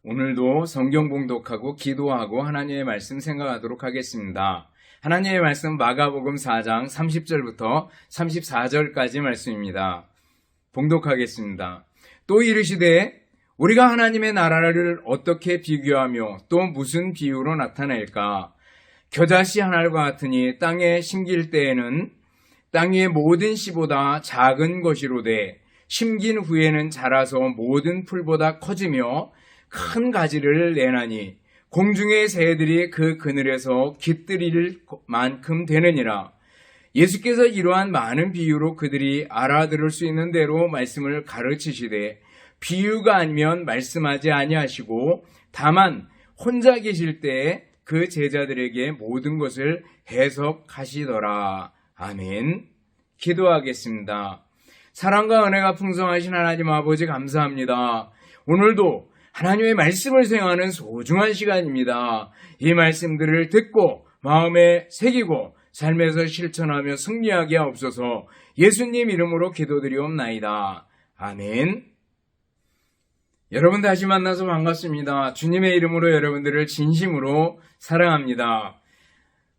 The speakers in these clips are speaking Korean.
오늘도 성경 봉독하고 기도하고 하나님의 말씀 생각하도록 하겠습니다. 하나님의 말씀 마가복음 4장 30절부터 34절까지 말씀입니다. 봉독하겠습니다. 또 이르시되 우리가 하나님의 나라를 어떻게 비교하며 또 무슨 비유로 나타낼까? 겨자씨 한 알과 같으니 땅에 심길 때에는 땅 위의 모든 씨보다 작은 것이로되 심긴 후에는 자라서 모든 풀보다 커지며 큰 가지를 내나니 공중의 새들이 그 그늘에서 깃들일 만큼 되느니라. 예수께서 이러한 많은 비유로 그들이 알아들을 수 있는 대로 말씀을 가르치시되 비유가 아니면 말씀하지 아니하시고 다만 혼자 계실 때에 그 제자들에게 모든 것을 해석하시더라. 아멘. 기도하겠습니다. 사랑과 은혜가 풍성하신 하나님 아버지 감사합니다. 오늘도 하나님의 말씀을 수행하는 소중한 시간입니다. 이 말씀들을 듣고 마음에 새기고 삶에서 실천하며 승리하게 하옵소서. 예수님 이름으로 기도드리옵나이다. 아멘. 여러분 다시 만나서 반갑습니다. 주님의 이름으로 여러분들을 진심으로 사랑합니다.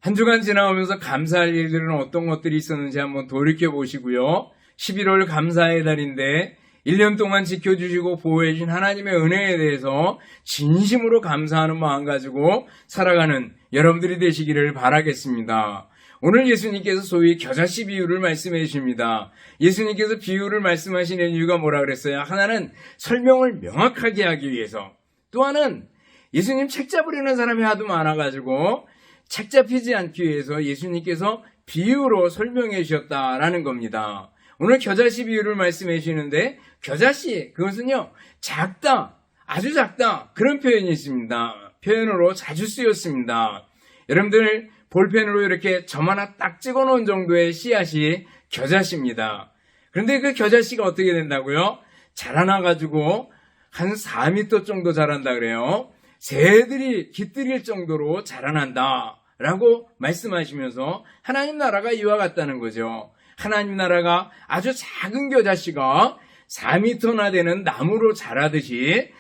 한 주간 지나오면서 감사할 일들은 어떤 것들이 있었는지 한번 돌이켜보시고요. 11월 감사의 달인데 1년 동안 지켜주시고 보호해주신 하나님의 은혜에 대해서 진심으로 감사하는 마음 가지고 살아가는 여러분들이 되시기를 바라겠습니다. 오늘 예수님께서 소위 겨자씨 비유를 말씀해 주십니다. 예수님께서 비유를 말씀하시는 이유가 뭐라 그랬어요? 하나는 설명을 명확하게 하기 위해서, 또 하나는 예수님 책 잡으려는 사람이 하도 많아가지고 책 잡히지 않기 위해서 예수님께서 비유로 설명해 주셨다라는 겁니다. 오늘 겨자씨 비유를 말씀해 주시는데 겨자씨, 그것은요 작다, 아주 작다, 그런 표현이 있습니다. 표현으로 자주 쓰였습니다. 여러분들 볼펜으로 이렇게 점 하나 딱 찍어 놓은 정도의 씨앗이 겨자씨입니다. 그런데 그 겨자씨가 어떻게 된다고요? 자라나가지고 한 4m 정도 자란다 그래요. 새들이 깃들일 정도로 자라난다 라고 말씀하시면서 하나님 나라가 이와 같다는 거죠. 하나님 나라가 아주 작은 겨자씨가 4m나 되는 나무로 자라듯이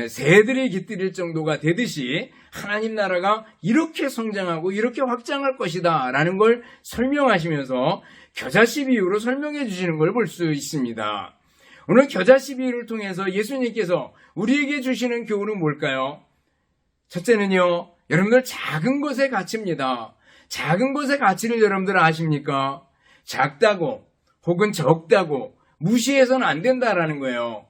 새들이 깃들일 정도가 되듯이 하나님 나라가 이렇게 성장하고 이렇게 확장할 것이다 라는 걸 설명하시면서 겨자씨 비유로 설명해 주시는 걸 볼 수 있습니다. 오늘 겨자씨 비유를 통해서 예수님께서 우리에게 주시는 교훈은 뭘까요? 첫째는요, 여러분들 작은 것의 가치입니다. 작은 것의 가치를 여러분들 아십니까? 작다고 혹은 적다고 무시해서는 안 된다라는 거예요.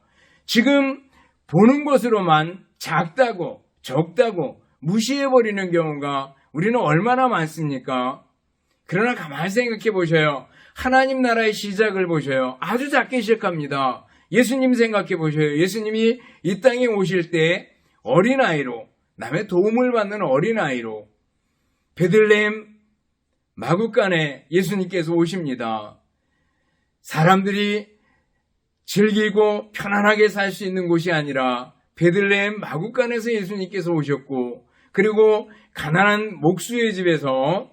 지금 보는 것으로만 작다고 적다고 무시해버리는 경우가 우리는 얼마나 많습니까? 그러나 가만히 생각해 보셔요. 하나님 나라의 시작을 보셔요. 아주 작게 시작합니다. 예수님 생각해 보셔요. 예수님이 이 땅에 오실 때 어린아이로, 남의 도움을 받는 어린아이로 베들레헴 마구간에 예수님께서 오십니다. 사람들이 즐기고 편안하게 살 수 있는 곳이 아니라 베들레헴 마구간에서 예수님께서 오셨고, 그리고 가난한 목수의 집에서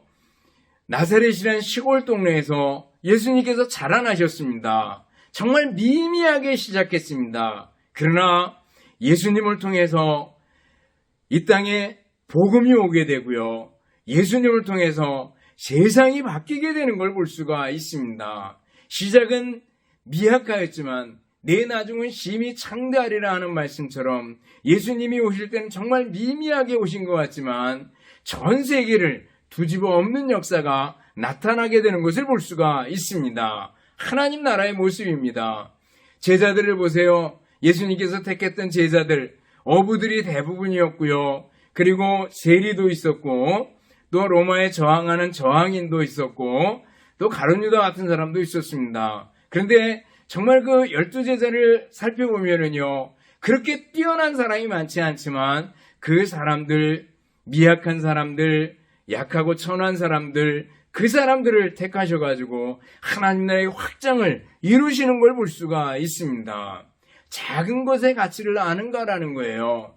나사렛이라는 시골 동네에서 예수님께서 자라나셨습니다. 정말 미미하게 시작했습니다. 그러나 예수님을 통해서 이 땅에 복음이 오게 되고요. 예수님을 통해서 세상이 바뀌게 되는 걸 볼 수가 있습니다. 시작은 미약하였지만 내 나중은 심히 창대하리라 하는 말씀처럼 예수님이 오실 때는 정말 미미하게 오신 것 같지만 전 세계를 뒤집어 엎는 역사가 나타나게 되는 것을 볼 수가 있습니다. 하나님 나라의 모습입니다. 제자들을 보세요. 예수님께서 택했던 제자들, 어부들이 대부분이었고요. 그리고 세리도 있었고, 또 로마에 저항하는 저항인도 있었고, 또 가룟유다 같은 사람도 있었습니다. 그런데 정말 그 12제자를 살펴보면은요, 그렇게 뛰어난 사람이 많지 않지만 그 사람들, 미약한 사람들, 약하고 천한 사람들, 그 사람들을 택하셔가지고 하나님 나라의 확장을 이루시는 걸 볼 수가 있습니다. 작은 것의 가치를 아는가라는 거예요.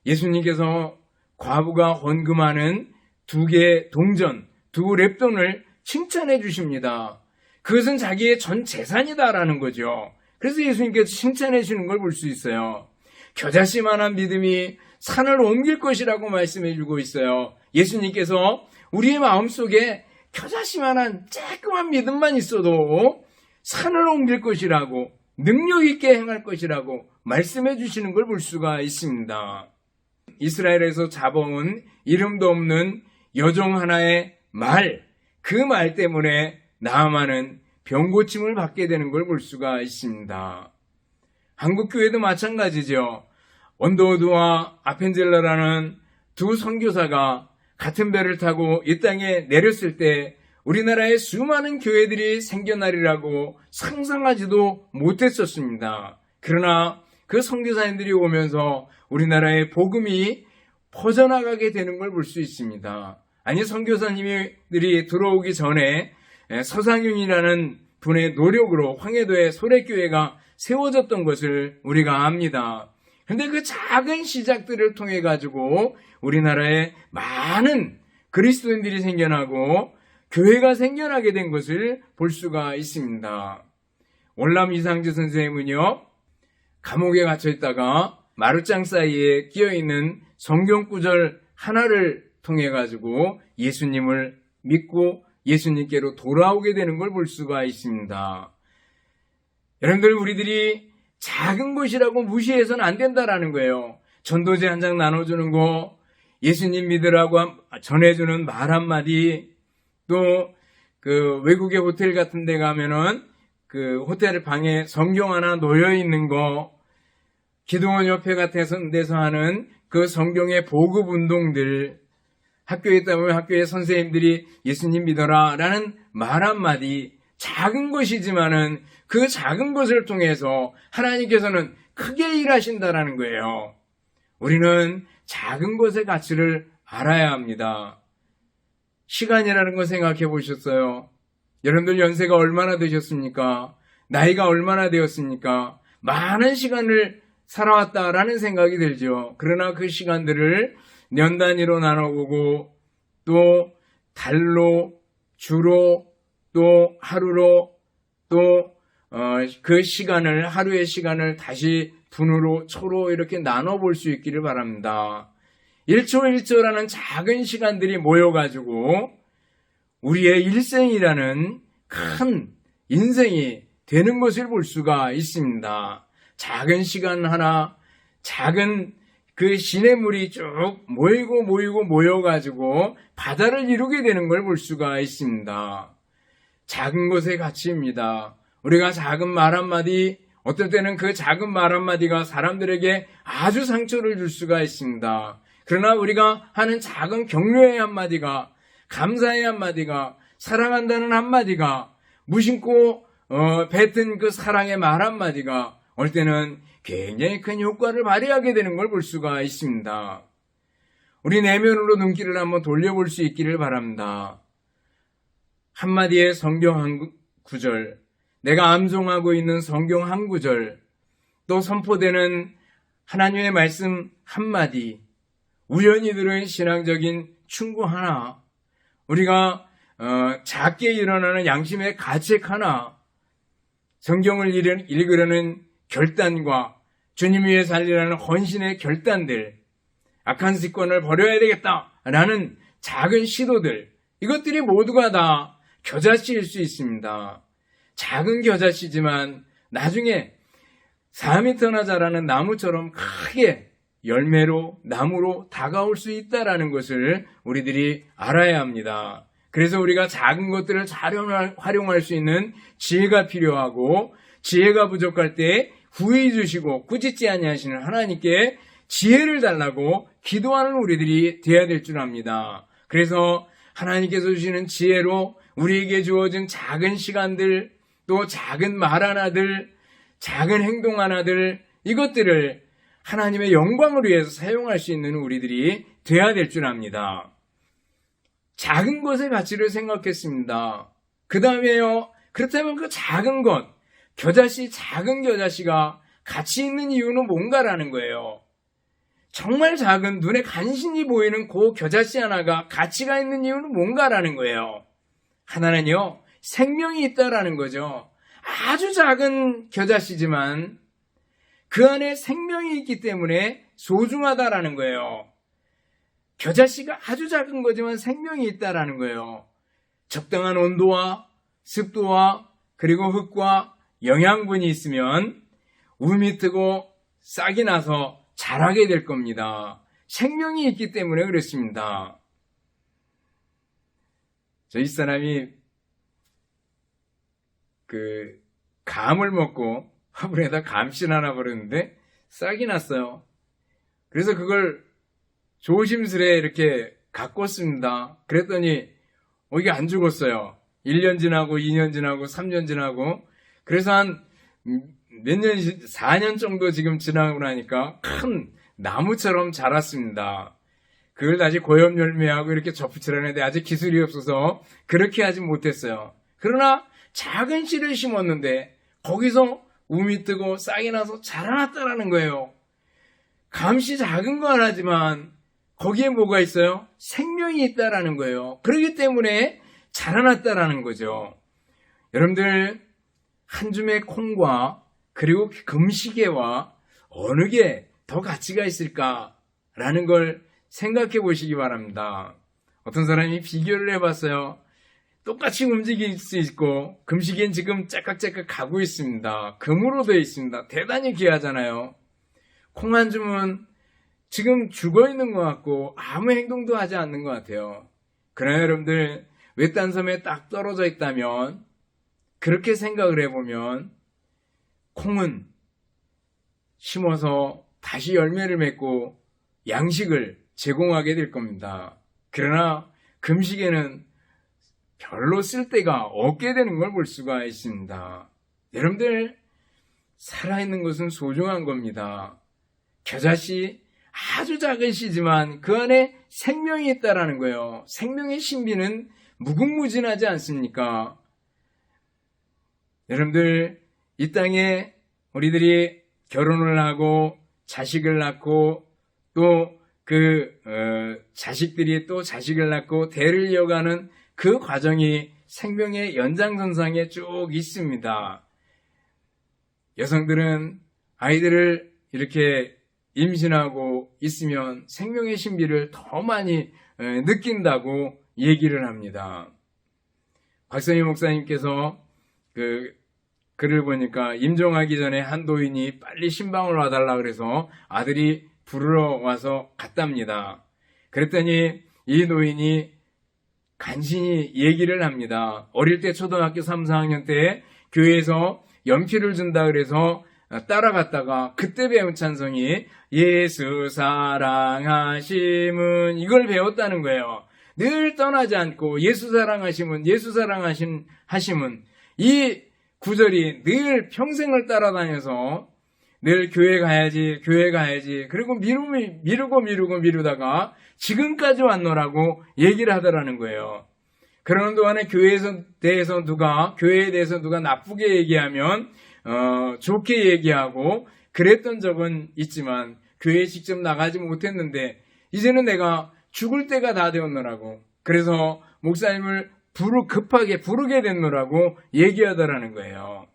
예수님께서 과부가 헌금하는 2개 동전, 2랩돈을 칭찬해 주십니다. 그것은 자기의 전 재산이다라는 거죠. 그래서 예수님께서 칭찬해 주는 걸 볼 수 있어요. 겨자씨만한 믿음이 산을 옮길 것이라고 말씀해 주고 있어요. 예수님께서 우리의 마음속에 겨자씨만한 쬐끄만 믿음만 있어도 산을 옮길 것이라고, 능력 있게 행할 것이라고 말씀해 주시는 걸 볼 수가 있습니다. 이스라엘에서 잡아온 이름도 없는 여종 하나의 말, 그 말 때문에 나아만은 병고침을 받게 되는 걸 볼 수가 있습니다. 한국 교회도 마찬가지죠. 원더우드와 아펜젤러라는 두 선교사가 같은 배를 타고 이 땅에 내렸을 때 우리나라에 수많은 교회들이 생겨나리라고 상상하지도 못했었습니다. 그러나 그 선교사님들이 오면서 우리나라의 복음이 퍼져나가게 되는 걸 볼 수 있습니다. 아니, 선교사님들이 들어오기 전에 서상윤이라는 분의 노력으로 황해도에 소래교회가 세워졌던 것을 우리가 압니다. 그런데 그 작은 시작들을 통해 가지고 우리나라에 많은 그리스도인들이 생겨나고 교회가 생겨나게 된 것을 볼 수가 있습니다. 월남 이상주 선생님은요, 감옥에 갇혀 있다가 마루장 사이에 끼어있는 성경 구절 하나를 통해 가지고 예수님을 믿고 예수님께로 돌아오게 되는 걸 볼 수가 있습니다. 여러분들, 우리들이 작은 것이라고 무시해서는 안 된다라는 거예요. 전도지 한 장 나눠주는 거, 예수님 믿으라고 전해주는 말 한마디, 또 그 외국의 호텔 같은 데 가면은 그 호텔 방에 성경 하나 놓여 있는 거, 기도원 협회 같은 데서 하는 그 성경의 보급 운동들, 학교에 있다 보면 학교의 선생님들이 예수님 믿어라 라는 말 한마디, 작은 것이지만은 그 작은 것을 통해서 하나님께서는 크게 일하신다라는 거예요. 우리는 작은 것의 가치를 알아야 합니다. 시간이라는 거 생각해 보셨어요? 여러분들 연세가 얼마나 되셨습니까? 나이가 얼마나 되었습니까? 많은 시간을 살아왔다라는 생각이 들죠. 그러나 그 시간들을 년 단위로 나눠보고 또 달로, 주로, 또 하루로, 또 그 시간을, 하루의 시간을 다시 분으로, 초로 이렇게 나눠볼 수 있기를 바랍니다. 1초 1초라는 작은 시간들이 모여가지고 우리의 일생이라는 큰 인생이 되는 것을 볼 수가 있습니다. 작은 시간 하나, 작은 그 시냇물이 쭉 모이고 모여가지고 바다를 이루게 되는 걸 볼 수가 있습니다. 작은 것의 가치입니다. 우리가 작은 말 한마디, 어떨 때는 그 작은 말 한마디가 사람들에게 아주 상처를 줄 수가 있습니다. 그러나 우리가 하는 작은 격려의 한마디가, 감사의 한마디가, 사랑한다는 한마디가, 무심코 뱉은 그 사랑의 말 한마디가 어떨 때는 굉장히 큰 효과를 발휘하게 되는 걸 볼 수가 있습니다. 우리 내면으로 눈길을 한번 돌려볼 수 있기를 바랍니다. 한마디의 성경 한 구절, 내가 암송하고 있는 성경 한 구절, 또 선포되는 하나님의 말씀 한마디, 우연히 들은 신앙적인 충고 하나, 우리가 작게 일어나는 양심의 가책 하나, 성경을 읽으려는 결단과 주님 위해 살리라는 헌신의 결단들, 악한 습관을 버려야 되겠다라는 작은 시도들, 이것들이 모두가 다 겨자씨일 수 있습니다. 작은 겨자씨지만 나중에 4m나 자라는 나무처럼 크게 열매로, 나무로 다가올 수 있다는 것을 우리들이 알아야 합니다. 그래서 우리가 작은 것들을 잘 활용할 수 있는 지혜가 필요하고, 지혜가 부족할 때 후히 주시고 꾸짖지 아니하시는 하나님께 지혜를 달라고 기도하는 우리들이 되어야 될 줄 압니다. 그래서 하나님께서 주시는 지혜로 우리에게 주어진 작은 시간들, 또 작은 말 하나들, 작은 행동 하나들, 이것들을 하나님의 영광을 위해서 사용할 수 있는 우리들이 되어야 될 줄 압니다. 작은 것의 가치를 생각했습니다. 그 다음에요, 그렇다면 그 작은 것, 겨자씨, 작은 겨자씨가 가치 있는 이유는 뭔가라는 거예요. 정말 작은, 눈에 간신히 보이는 그 겨자씨 하나가 가치가 있는 이유는 뭔가라는 거예요. 하나는요, 생명이 있다라는 거죠. 아주 작은 겨자씨지만 그 안에 생명이 있기 때문에 소중하다라는 거예요. 겨자씨가 아주 작은 거지만 생명이 있다라는 거예요. 적당한 온도와 습도와 그리고 흙과 영양분이 있으면 움이 트고 싹이 나서 자라게 될 겁니다. 생명이 있기 때문에 그렇습니다. 저희 사람이 감을 먹고 화분에다 감씨 하나 버렸는데 싹이 났어요. 그래서 그걸 조심스레 이렇게 갖고 왔습니다. 그랬더니 이게 안 죽었어요. 1년 지나고 2년 지나고 3년 지나고 그래서 한 몇 년, 4년 정도 지금 지나고 나니까 큰 나무처럼 자랐습니다. 그걸 다시 고엽 열매하고 이렇게 접붙이려는데 아직 기술이 없어서 그렇게 하지 못했어요. 그러나 작은 씨를 심었는데 거기서 움이 뜨고 싹이 나서 자라났다라는 거예요. 감씨 작은 거 하나지만 거기에 뭐가 있어요? 생명이 있다라는 거예요. 그렇기 때문에 자라났다라는 거죠. 여러분들 한 줌의 콩과 그리고 금시계와 어느 게 더 가치가 있을까라는 걸 생각해 보시기 바랍니다. 어떤 사람이 비교를 해봤어요. 똑같이 움직일 수 있고 금시계는 지금 째깍째깍 가고 있습니다. 금으로 되어 있습니다. 대단히 귀하잖아요. 콩 한 줌은 지금 죽어있는 것 같고 아무 행동도 하지 않는 것 같아요. 그러나 여러분들 외딴 섬에 딱 떨어져 있다면 그렇게 생각을 해보면 콩은 심어서 다시 열매를 맺고 양식을 제공하게 될 겁니다. 그러나 금시계는 별로 쓸데가 없게 되는 걸 볼 수가 있습니다. 여러분들 살아있는 것은 소중한 겁니다. 겨자씨 아주 작은 씨지만 그 안에 생명이 있다라는 거예요. 생명의 신비는 무궁무진하지 않습니까? 여러분들 이 땅에 우리들이 결혼을 하고 자식을 낳고 또 자식들이 또 자식을 낳고 대를 이어가는 그 과정이 생명의 연장선상에 쭉 있습니다. 여성들은 아이들을 이렇게 임신하고 있으면 생명의 신비를 더 많이 느낀다고 얘기를 합니다. 곽선희 목사님께서 글을 보니까 임종하기 전에 한 노인이 빨리 신방을 와달라 그래서 아들이 부르러 와서 갔답니다. 그랬더니 이 노인이 간신히 얘기를 합니다. 어릴 때 초등학교 3, 4학년 때 교회에서 연필을 준다 그래서 따라갔다가 그때 배운 찬송이 예수 사랑하심은 이걸 배웠다는 거예요. 늘 떠나지 않고 예수 사랑하심은 이 구절이 늘 평생을 따라다녀서 늘 교회 가야지 그리고 미루다가 지금까지 왔노라고 얘기를 하더라는 거예요. 그러는 동안에 교회에 대해서 누가 나쁘게 얘기하면 좋게 얘기하고 그랬던 적은 있지만 교회에 직접 나가지 못했는데 이제는 내가 죽을 때가 다 되었노라고 그래서 목사님을 급하게 부르게 됐노라고 얘기하더라는 거예요.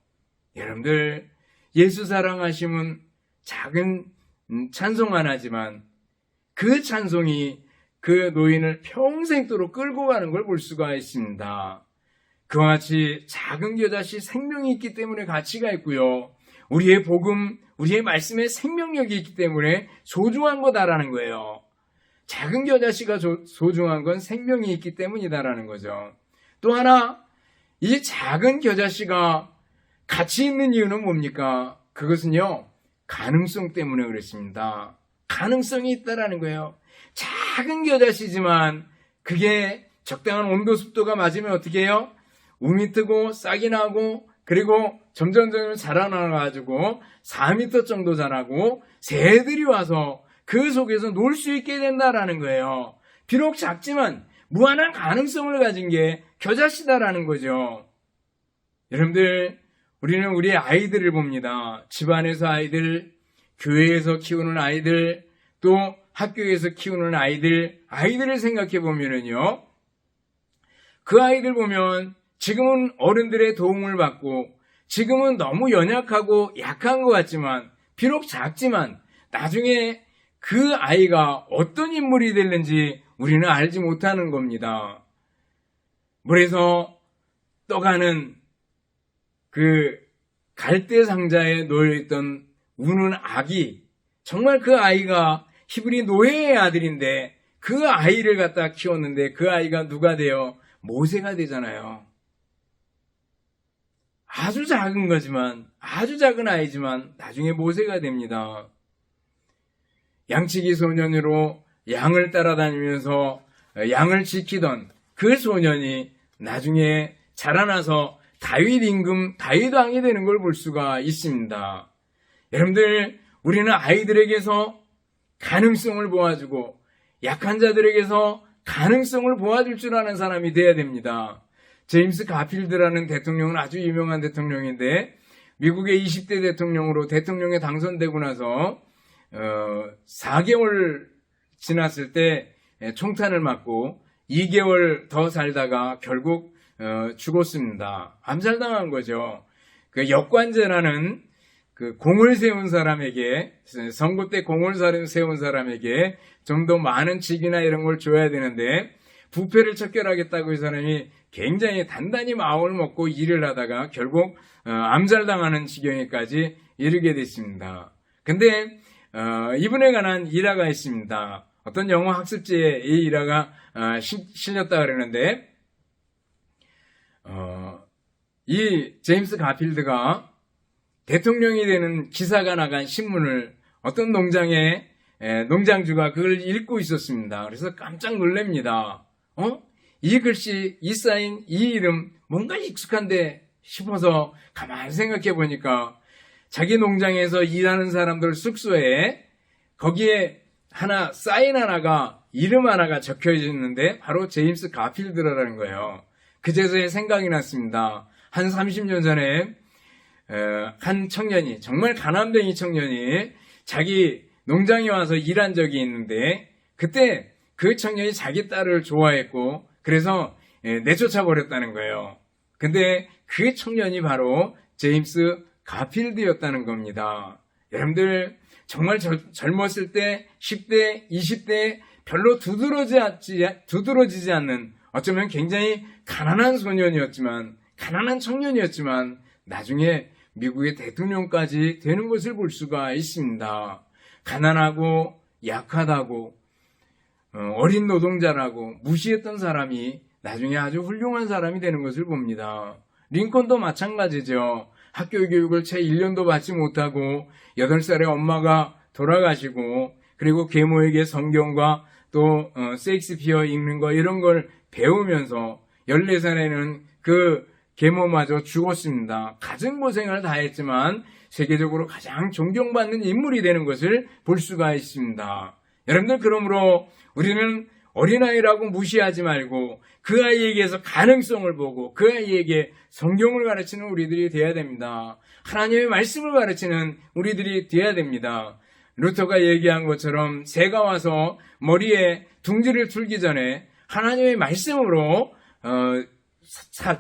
여러분들 예수 사랑하심은 작은 찬송 하나지만 그 찬송이 그 노인을 평생도록 끌고 가는 걸 볼 수가 있습니다. 그와 같이 작은 겨자씨 생명이 있기 때문에 가치가 있고요. 우리의 복음, 우리의 말씀에 생명력이 있기 때문에 소중한 거다라는 거예요. 작은 겨자씨가 소중한 건 생명이 있기 때문이다라는 거죠. 또 하나, 이 작은 겨자씨가 가치 있는 이유는 뭡니까? 그것은요, 가능성 때문에 그렇습니다. 가능성이 있다라는 거예요. 작은 겨자씨지만 그게 적당한 온도 습도가 맞으면 어떻게 해요? 움이 뜨고 싹이 나고 그리고 점점 자라나가지고 4m 정도 자라고 새들이 와서 그 속에서 놀 수 있게 된다라는 거예요. 비록 작지만 무한한 가능성을 가진 게 겨자씨다라는 거죠. 여러분들 우리는 우리의 아이들을 봅니다. 집안에서 아이들, 교회에서 키우는 아이들, 또 학교에서 키우는 아이들을 생각해 보면은요. 그 아이들 보면 지금은 어른들의 도움을 받고 지금은 너무 연약하고 약한 것 같지만 비록 작지만 나중에 그 아이가 어떤 인물이 될는지 우리는 알지 못하는 겁니다. 물에서 떠가는 그 갈대 상자에 놓여있던 우는 아기, 정말 그 아이가 히브리 노예의 아들인데 그 아이를 갖다 키웠는데 그 아이가 누가 되어 모세가 되잖아요. 아주 작은 거지만, 아주 작은 아이지만 나중에 모세가 됩니다. 양치기 소년으로 양을 따라다니면서 양을 지키던 그 소년이 나중에 자라나서 다윗 임금, 다윗 왕이 되는 걸 볼 수가 있습니다. 여러분들, 우리는 아이들에게서 가능성을 보아주고 약한 자들에게서 가능성을 보아줄 줄 아는 사람이 되어야 됩니다. 제임스 가필드라는 대통령은 아주 유명한 대통령인데 미국의 20대 대통령으로 대통령에 당선되고 나서 4개월 지났을 때 총탄을 맞고 2개월 더 살다가 결국 죽었습니다. 암살당한 거죠. 그 역관제라는 그 공을 세운 사람에게, 선거 때 공을 세운 사람에게 좀 더 많은 직이나 이런 걸 줘야 되는데 부패를 척결하겠다고 이 사람이 굉장히 단단히 마음을 먹고 일을 하다가 결국 암살당하는 지경에까지 이르게 됐습니다. 근데 이분에 관한 일화가 있습니다. 어떤 영어 학습지에 이 일화가 실렸다 그러는데 이 제임스 가필드가 대통령이 되는 기사가 나간 신문을 어떤 농장의 농장주가 그걸 읽고 있었습니다. 그래서 깜짝 놀랍니다. 이 글씨, 이 사인, 이 이름 뭔가 익숙한데 싶어서 가만히 생각해 보니까 자기 농장에서 일하는 사람들 숙소에 거기에 사인 하나가, 이름 하나가 적혀 있는데 바로 제임스 가필드라는 거예요. 그제서야 생각이 났습니다. 한 30년 전에 한 청년이, 정말 가난뱅이 청년이 자기 농장에 와서 일한 적이 있는데 그때 그 청년이 자기 딸을 좋아했고 그래서 내쫓아 버렸다는 거예요. 근데 그 청년이 바로 제임스 가필드였다는 겁니다. 여러분들 정말 젊었을 때 10대, 20대 별로 두드러지지 않는 어쩌면 굉장히 가난한 소년이었지만, 가난한 청년이었지만 나중에 미국의 대통령까지 되는 것을 볼 수가 있습니다. 가난하고 약하다고 어린 노동자라고 무시했던 사람이 나중에 아주 훌륭한 사람이 되는 것을 봅니다. 링컨도 마찬가지죠. 학교 교육을 채 1년도 받지 못하고 8살에 엄마가 돌아가시고 그리고 계모에게 성경과 또 셰익스피어 읽는 거 이런 걸 배우면서 14살에는 그 계모마저 죽었습니다. 가진 고생을 다 했지만 세계적으로 가장 존경받는 인물이 되는 것을 볼 수가 있습니다. 여러분들, 그러므로 우리는 어린아이라고 무시하지 말고 그 아이에게서 가능성을 보고 그 아이에게 성경을 가르치는 우리들이 되어야 됩니다. 하나님의 말씀을 가르치는 우리들이 되어야 됩니다. 루터가 얘기한 것처럼 새가 와서 머리에 둥지를 틀기 전에 하나님의 말씀으로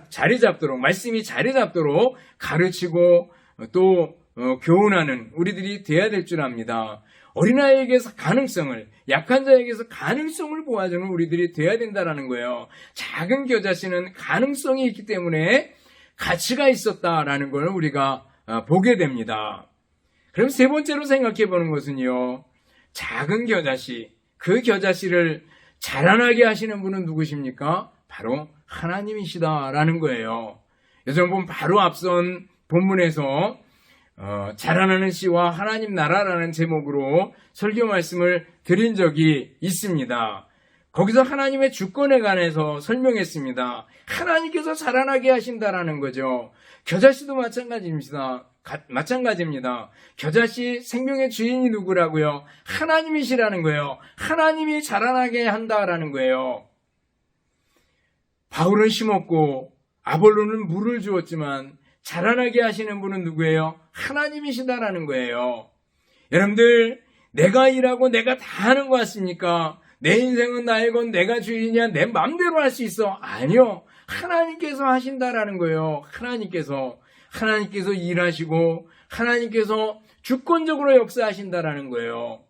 자리 잡도록, 말씀이 자리 잡도록 가르치고 또 교훈하는 우리들이 되어야 될 줄 압니다. 어린아이에게서 가능성을, 약한 자에게서 가능성을 보아주는 우리들이 되어야 된다는 거예요. 작은 겨자씨는 가능성이 있기 때문에 가치가 있었다라는 걸 우리가 보게 됩니다. 그럼 세 번째로 생각해 보는 것은요, 작은 겨자씨, 그 겨자씨를 자라나게 하시는 분은 누구십니까? 바로 하나님이시다라는 거예요. 요즘 바로 앞선 본문에서 자라나는 씨와 하나님 나라라는 제목으로 설교 말씀을 드린 적이 있습니다. 거기서 하나님의 주권에 관해서 설명했습니다. 하나님께서 자라나게 하신다라는 거죠. 겨자씨도 마찬가지입니다. 겨자씨 생명의 주인이 누구라고요? 하나님이시라는 거예요. 하나님이 자라나게 한다라는 거예요. 바울은 심었고 아볼로는 물을 주었지만 자라나게 하시는 분은 누구예요? 하나님이시다라는 거예요. 여러분들, 내가 일하고 내가 다 하는 것 같습니까? 내 인생은 나의 건 내가 주인이야, 내 마음대로 할 수 있어. 아니요. 하나님께서 하신다라는 거예요. 하나님께서. 하나님께서 일하시고 하나님께서 주권적으로 역사하신다라는 거예요.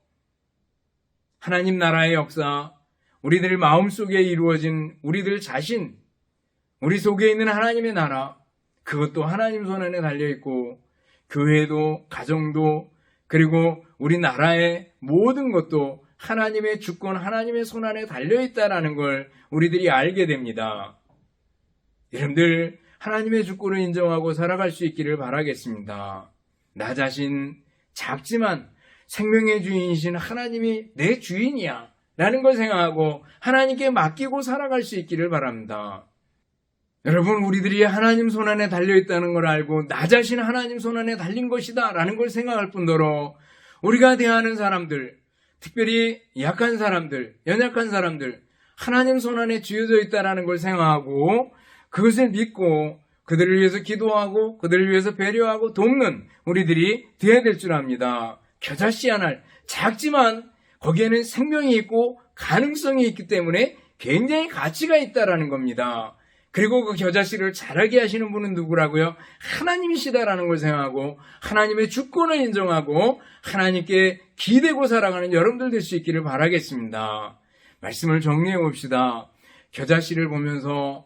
하나님 나라의 역사, 우리들 마음속에 이루어진 우리들 자신, 우리 속에 있는 하나님의 나라, 그것도 하나님 손 안에 달려있고 교회도 가정도 그리고 우리나라의 모든 것도 하나님의 주권, 하나님의 손 안에 달려있다라는 걸 우리들이 알게 됩니다. 여러분들 하나님의 주권을 인정하고 살아갈 수 있기를 바라겠습니다. 나 자신 작지만 생명의 주인이신 하나님이 내 주인이야 라는 걸 생각하고 하나님께 맡기고 살아갈 수 있기를 바랍니다. 여러분, 우리들이 하나님 손 안에 달려있다는 걸 알고 나 자신 하나님 손 안에 달린 것이다 라는 걸 생각할 뿐더러 우리가 대하는 사람들, 특별히 약한 사람들, 연약한 사람들, 하나님 손 안에 쥐어져 있다는 걸 생각하고 그것을 믿고 그들을 위해서 기도하고 그들을 위해서 배려하고 돕는 우리들이 되어야 될 줄 압니다. 겨자씨 하나, 작지만 거기에는 생명이 있고 가능성이 있기 때문에 굉장히 가치가 있다라는 겁니다. 그리고 그 겨자씨를 자라게 하시는 분은 누구라고요? 하나님이시다라는 걸 생각하고 하나님의 주권을 인정하고 하나님께 기대고 살아가는 여러분들 될 수 있기를 바라겠습니다. 말씀을 정리해 봅시다. 겨자씨를 보면서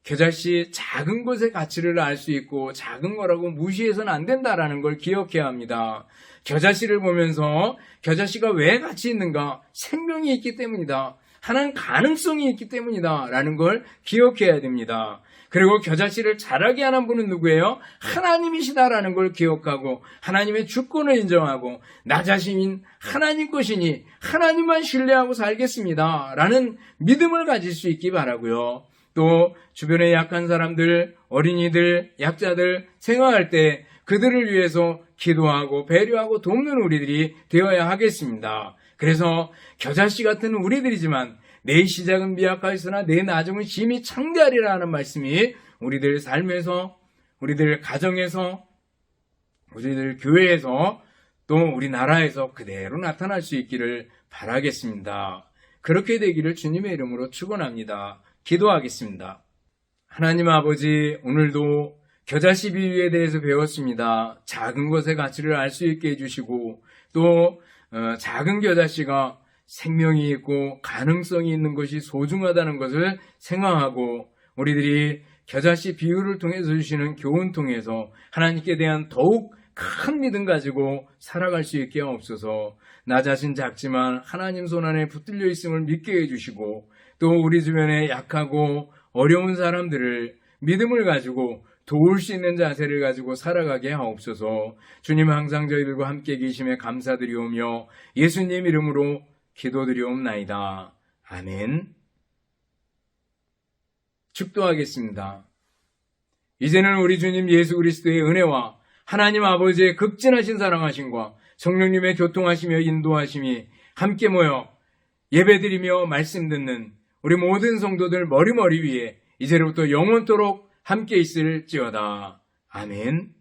겨자씨 작은 것의 가치를 알 수 있고 작은 거라고 무시해서는 안 된다라는 걸 기억해야 합니다. 겨자씨를 보면서 겨자씨가 왜 가치 있는가? 생명이 있기 때문이다. 하나는 가능성이 있기 때문이다 라는 걸 기억해야 됩니다. 그리고 겨자씨를 자라게 하는 분은 누구예요? 하나님이시다라는 걸 기억하고 하나님의 주권을 인정하고 나 자신인 하나님 것이니 하나님만 신뢰하고 살겠습니다 라는 믿음을 가질 수 있기 바라고요. 또 주변에 약한 사람들, 어린이들, 약자들 생각할 때 그들을 위해서 기도하고 배려하고 돕는 우리들이 되어야 하겠습니다. 그래서 겨자씨 같은 우리들이지만 내 시작은 미약하였으나 내 나중은 심히 창대하리라 하는 말씀이 우리들 삶에서, 우리들 가정에서, 우리들 교회에서 또 우리나라에서 그대로 나타날 수 있기를 바라겠습니다. 그렇게 되기를 주님의 이름으로 축원합니다. 기도하겠습니다. 하나님 아버지, 오늘도 겨자씨 비유에 대해서 배웠습니다. 작은 것의 가치를 알 수 있게 해주시고 또 작은 겨자씨가 생명이 있고 가능성이 있는 것이 소중하다는 것을 생각하고 우리들이 겨자씨 비유를 통해서 주시는 교훈 통해서 하나님께 대한 더욱 큰 믿음 가지고 살아갈 수 있게 하옵소서. 나 자신 작지만 하나님 손 안에 붙들려 있음을 믿게 해주시고 또 우리 주변에 약하고 어려운 사람들을 믿음을 가지고 도울 수 있는 자세를 가지고 살아가게 하옵소서. 주님 항상 저희들과 함께 계심에 감사드리오며 예수님 이름으로 기도드리옵나이다. 아멘. 축도하겠습니다. 이제는 우리 주님 예수 그리스도의 은혜와 하나님 아버지의 극진하신 사랑하심과 성령님의 교통하시며 인도하심이 함께 모여 예배드리며 말씀 듣는 우리 모든 성도들 머리 위에 이제로부터 영원토록 함께 있을지어다. 아멘.